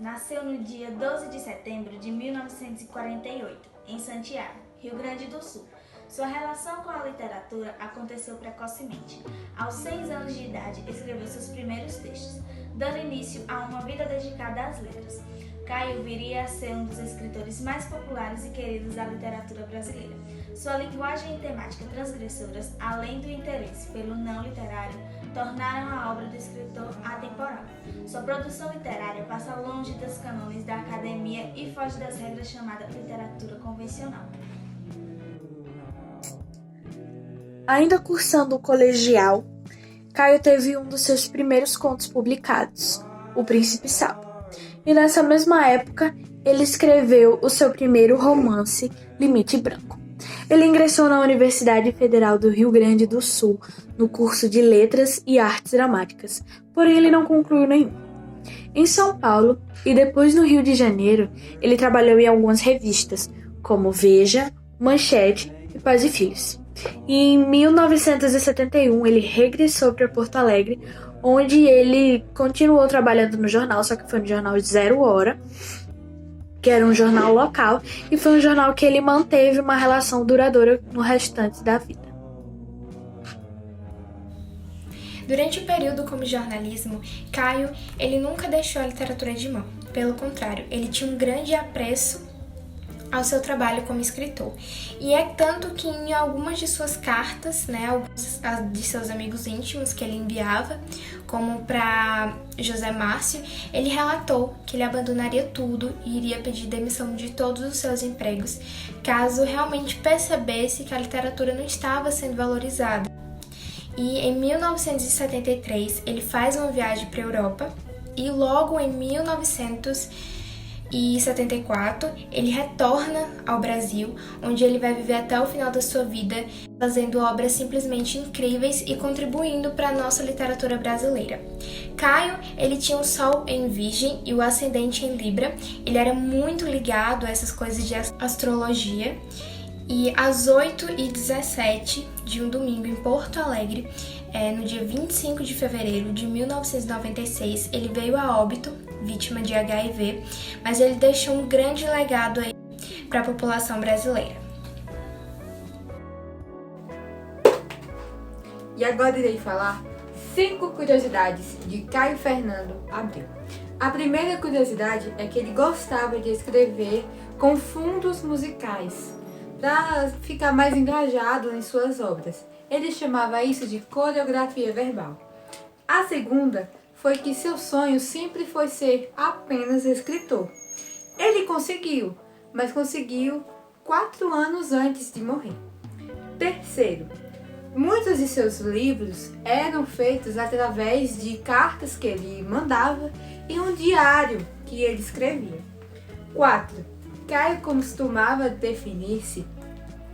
nasceu no dia 12 de setembro de 1948, em Santiago, Rio Grande do Sul. Sua relação com a literatura aconteceu precocemente. Aos 6 anos de idade, escreveu seus primeiros textos, dando início a uma vida dedicada às letras. Caio viria a ser um dos escritores mais populares e queridos da literatura brasileira. Sua linguagem e temática transgressoras, além do interesse pelo não literário, tornaram a obra do escritor atemporal. Sua produção literária passa longe dos cânones da academia e foge das regras chamadas literatura convencional. Ainda cursando o colegial, Caio teve um dos seus primeiros contos publicados, O Príncipe Sapo. E nessa mesma época, ele escreveu o seu primeiro romance, Limite Branco. Ele ingressou na Universidade Federal do Rio Grande do Sul, no curso de Letras e Artes Dramáticas, porém ele não concluiu nenhum. Em São Paulo e depois no Rio de Janeiro, ele trabalhou em algumas revistas, como Veja, Manchete e Pais e Filhos. E em 1971 ele regressou para Porto Alegre, onde ele continuou trabalhando no jornal, só que foi no jornal Zero Hora, que era um jornal local, e foi um jornal que ele manteve uma relação duradoura no restante da vida. Durante o período como jornalismo, Caio ele nunca deixou a literatura de mão. Pelo contrário, ele tinha um grande apreço ao seu trabalho como escritor. E é tanto que em algumas de suas cartas, algumas de seus amigos íntimos que ele enviava, como para José Márcio, ele relatou que ele abandonaria tudo e iria pedir demissão de todos os seus empregos, caso realmente percebesse que a literatura não estava sendo valorizada. E em 1973 ele faz uma viagem para a Europa e logo em 1974, ele retorna ao Brasil, onde ele vai viver até o final da sua vida, fazendo obras simplesmente incríveis e contribuindo para a nossa literatura brasileira. Caio, ele tinha o Sol em Virgem e o Ascendente em Libra. Ele era muito ligado a essas coisas de astrologia. E às 8h17 de um domingo em Porto Alegre, no dia 25 de fevereiro de 1996, ele veio a óbito, vítima de HIV, mas ele deixou um grande legado aí para a população brasileira. E agora irei falar 5 curiosidades de Caio Fernando Abreu. A primeira curiosidade é que ele gostava de escrever com fundos musicais, para ficar mais engajado em suas obras. Ele chamava isso de coreografia verbal. A segunda foi que seu sonho sempre foi ser apenas escritor. Ele conseguiu, mas conseguiu 4 anos antes de morrer. Terceiro, muitos de seus livros eram feitos através de cartas que ele mandava e um diário que ele escrevia. 4. Caio costumava definir-se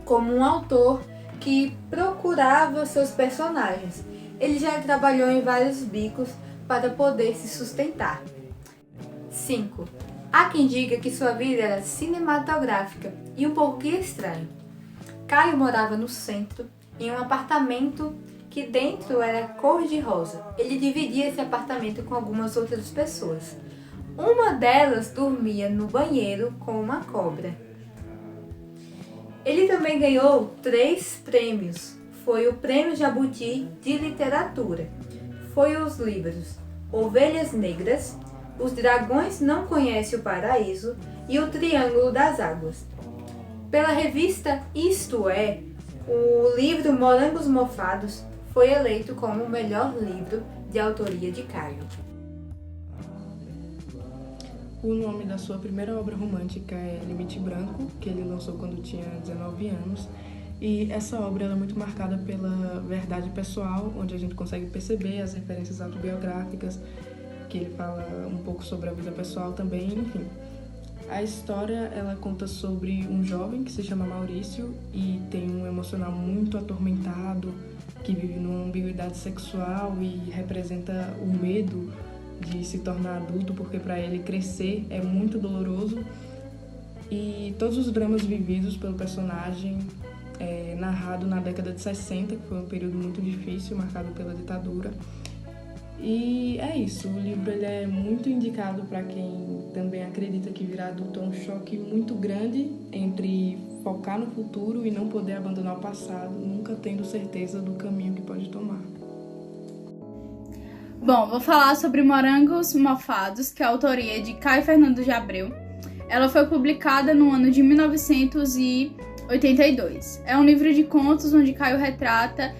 como um autor que procurava seus personagens. Ele já trabalhou em vários bicos para poder se sustentar. 5. Há quem diga que sua vida era cinematográfica e um pouco estranho. Caio morava no centro, em um apartamento que dentro era cor-de-rosa. Ele dividia esse apartamento com algumas outras pessoas. Uma delas dormia no banheiro com uma cobra. Ele também ganhou 3 prêmios. Foi o Prêmio Jabuti de Literatura. Foi os livros Ovelhas Negras, Os Dragões Não Conhecem o Paraíso e O Triângulo das Águas. Pela revista Isto É, o livro Morangos Mofados foi eleito como o melhor livro de autoria de Caio. O nome da sua primeira obra romântica é Limite Branco, que ele lançou quando tinha 19 anos. E essa obra ela é muito marcada pela verdade pessoal, onde a gente consegue perceber as referências autobiográficas, que ele fala um pouco sobre a vida pessoal também, enfim. A história ela conta sobre um jovem que se chama Maurício e tem um emocional muito atormentado, que vive numa ambiguidade sexual e representa o medo de se tornar adulto, porque para ele crescer é muito doloroso. E todos os dramas vividos pelo personagem narrado na década de 60, que foi um período muito difícil, marcado pela ditadura. E é isso, o livro ele é muito indicado para quem também acredita que virar adulto é um choque muito grande entre focar no futuro e não poder abandonar o passado, nunca tendo certeza do caminho que pode tomar. Bom, vou falar sobre Morangos Mofados, que é a autoria de Caio Fernando de Abreu. Ela foi publicada no ano de 1982. É um livro de contos onde Caio retrata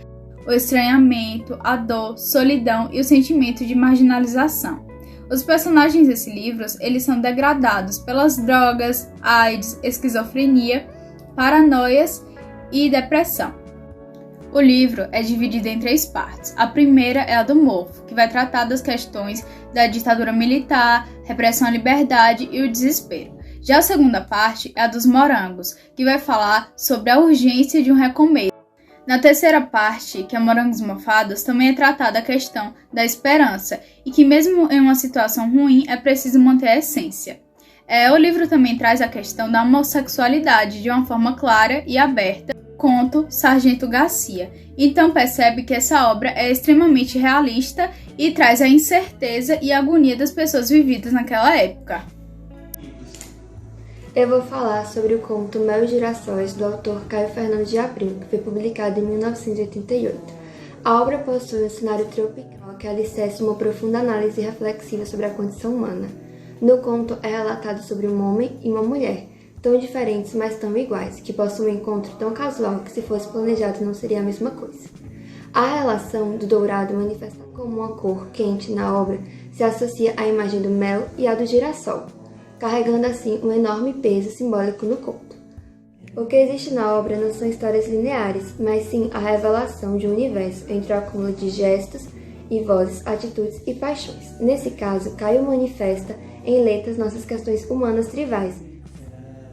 o estranhamento, a dor, solidão e o sentimento de marginalização. Os personagens desse livro, eles são degradados pelas drogas, AIDS, esquizofrenia, paranoias e depressão. O livro é dividido em 3 partes. A primeira é a do Morfo, que vai tratar das questões da ditadura militar, repressão à liberdade e o desespero. Já a segunda parte é a dos Morangos, que vai falar sobre a urgência de um recomeço. Na terceira parte, que é Morangos Mofados, também é tratada a questão da esperança e que mesmo em uma situação ruim é preciso manter a essência. O livro também traz a questão da homossexualidade de uma forma clara e aberta, conto Sargento Garcia. Então percebe que essa obra é extremamente realista e traz a incerteza e a agonia das pessoas vividas naquela época. Eu vou falar sobre o conto Mel e Girassóis, do autor Caio Fernando de Abreu, que foi publicado em 1988. A obra possui um cenário tropical que alicerce uma profunda análise reflexiva sobre a condição humana. No conto é relatado sobre um homem e uma mulher, tão diferentes, mas tão iguais, que possuem um encontro tão casual que se fosse planejado não seria a mesma coisa. A relação do dourado manifestada como uma cor quente na obra se associa à imagem do mel e à do girassol, carregando assim um enorme peso simbólico no conto. O que existe na obra não são histórias lineares, mas sim a revelação de um universo entre o acúmulo de gestos e vozes, atitudes e paixões. Nesse caso, Caio manifesta em letras nossas questões humanas tribais,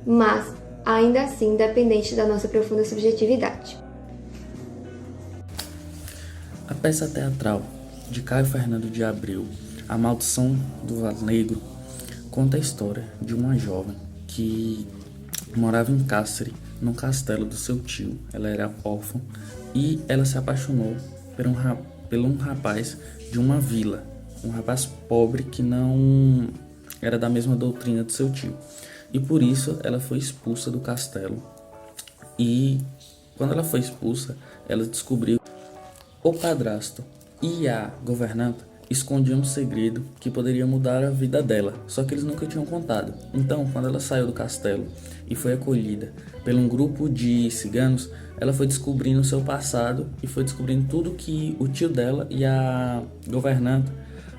mas ainda assim dependente da nossa profunda subjetividade. A peça teatral de Caio Fernando de Abreu, A Maldição do Val Negro, conta a história de uma jovem que morava em Cáceres, no castelo do seu tio. Ela era órfã e ela se apaixonou por um rapaz de uma vila, um rapaz pobre que não era da mesma doutrina do seu tio. E por isso ela foi expulsa do castelo. E quando ela foi expulsa, ela descobriu que o padrasto e a governanta escondiam um segredo que poderia mudar a vida dela, só que eles nunca tinham contado. Então, quando ela saiu do castelo e foi acolhida por um grupo de ciganos, ela foi descobrindo o seu passado e foi descobrindo tudo que o tio dela e a governanta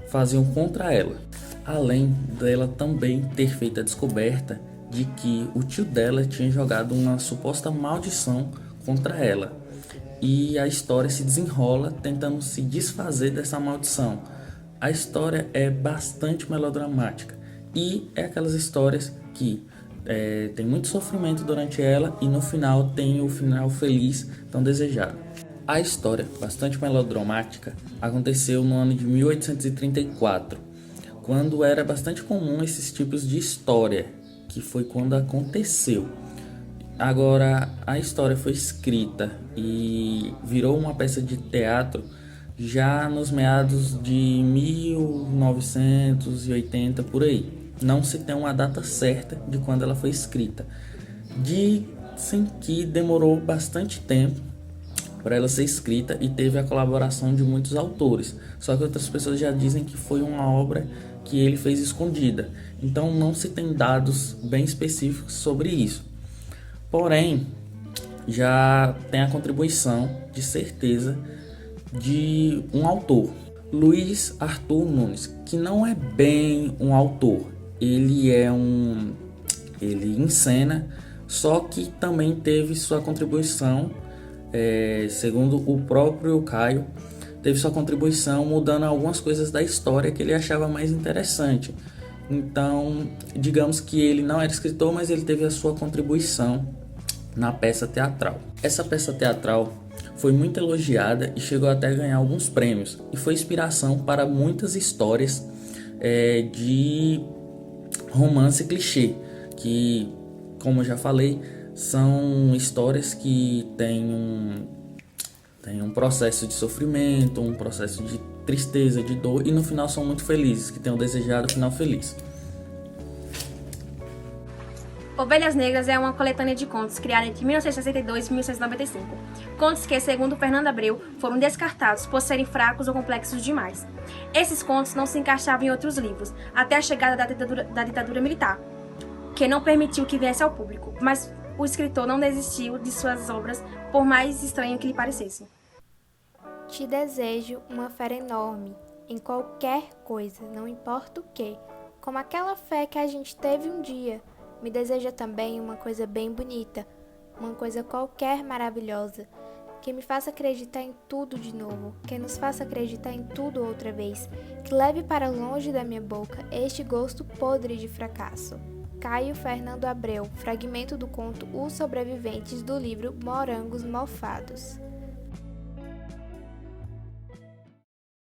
faziam contra ela. Além dela também ter feito a descoberta de que o tio dela tinha jogado uma suposta maldição contra ela. E a história se desenrola tentando se desfazer dessa maldição. A história é bastante melodramática e é aquelas histórias que tem muito sofrimento durante ela e no final tem o final feliz tão desejado. A história, bastante melodramática, aconteceu no ano de 1834, quando era bastante comum esses tipos de história, que foi quando aconteceu. Agora, a história foi escrita e virou uma peça de teatro já nos meados de 1980, por aí. Não se tem uma data certa de quando ela foi escrita. Dizem que demorou bastante tempo para ela ser escrita e teve a colaboração de muitos autores. Só que outras pessoas já dizem que foi uma obra que ele fez escondida. Então não se tem dados bem específicos sobre isso. Porém, já tem a contribuição de certeza de um autor, Luiz Arthur Nunes, que não é bem um autor. Ele encena, só que também teve sua contribuição, segundo o próprio Caio, teve sua contribuição mudando algumas coisas da história que ele achava mais interessante. Então, digamos que ele não era escritor, mas ele teve a sua contribuição na peça teatral. Essa peça teatral foi muito elogiada e chegou até a ganhar alguns prêmios e foi inspiração para muitas histórias de romance clichê, que, como eu já falei, são histórias que têm um processo de sofrimento, um processo de tristeza, de dor, e no final são muito felizes, que tenham desejado o final feliz. Ovelhas Negras é uma coletânea de contos criada entre 1962 e 1995. Contos que, segundo Fernando Abreu, foram descartados por serem fracos ou complexos demais. Esses contos não se encaixavam em outros livros, até a chegada da ditadura militar, que não permitiu que viesse ao público, mas o escritor não desistiu de suas obras, por mais estranho que lhe parecesse. Te desejo uma fé enorme em qualquer coisa, não importa o que, como aquela fé que a gente teve um dia. Me deseja também uma coisa bem bonita, uma coisa qualquer maravilhosa, que me faça acreditar em tudo de novo, que nos faça acreditar em tudo outra vez, que leve para longe da minha boca este gosto podre de fracasso. Caio Fernando Abreu, fragmento do conto Os Sobreviventes do livro Morangos Mofados.